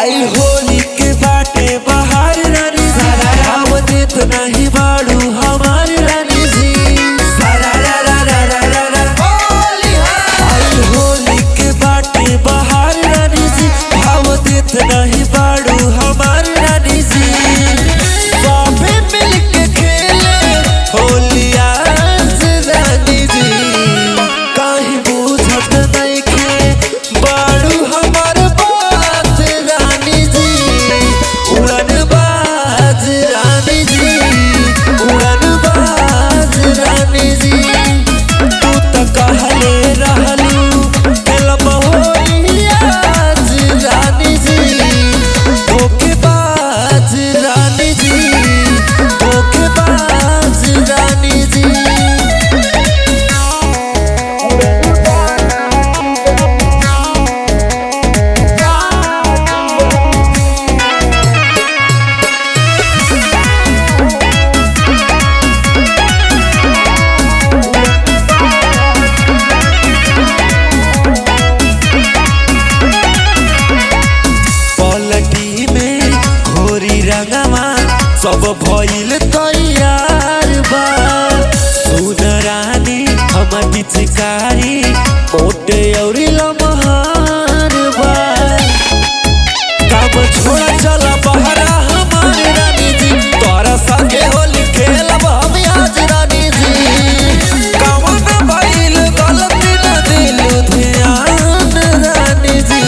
आई होली के बाटे बाहर रानी सारा राम देत नहीं बाड़ू हमार रानी जी सारा रा रा रा रा रा रा होली आई होली के बाटे बाहर रानी जी भाव देत नहीं बाड़ू हमार रानी जी बाबे मिल के खेले होली आज रानी जी काहे बुझत नहीं खे बाड़ू हमार बात रानी जी उड़न बाज रानी जी उड़न बाज रानी जी तू तो कहले रहलू खेलब होली आज रानी जी धोखेबाज रानी जी धोखेबाज रानी जी पलटी में घोरी रंगवा सब भइल तैयार बा सुन रानी हमर पिचकारी मोटे औरी लमहार बा काम छोड़ा चला बहरा हमार रानी जी तोरा संगे होली खेलब हम आज रानी जी कवन भइल गलती न दिलु ध्यान रानी जी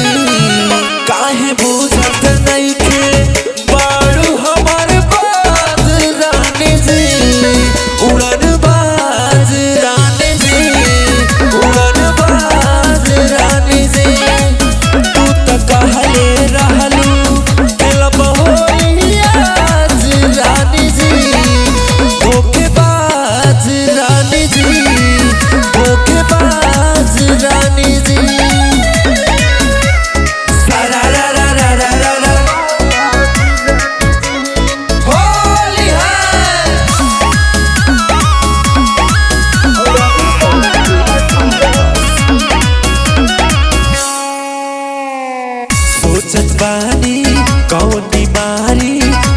काहे बुझत नहीं खे बाड़ू हमार बात रानी जी उड़न बाज रानी जी उड़न बाज रानी जी तू तो कहले रहलू खेलब होली आज रानी जी धोखेबाज रानी जी धोखेबाज रानी जी सारा रा रा रा रा रा रा होली सोचत बानी कौन बीमारी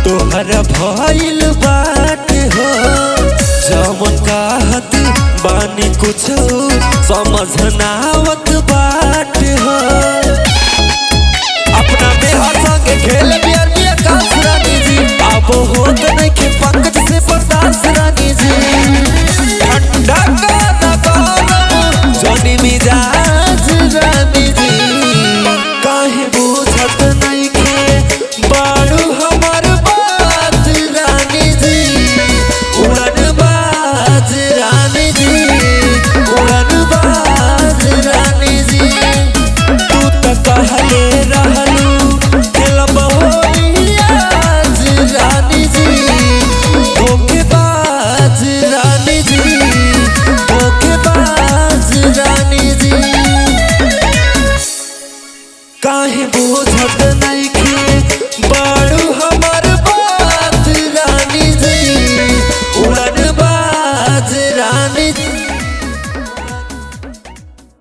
तोहर भइल बाटे हो जमन कहत बानी कुछ समझ ना आवत बाटे हो अपना बेहद संगे खेल बियर बियर कास रानी जी अब होत नहीं के पंकज से बर्दाश्त रानी जी ठंडा का गरम जोनी मिजाज रानी जी काहे बुझत नहीं के बाड़ू हमार बात रानी जी उड़न बाज रानी जी उड़न बाज रानी जी तू तो कहले रहलू खेलब होली आज रानी जी धोखेबाज रानी जी धोखेबाज रानी जी काहे बुझत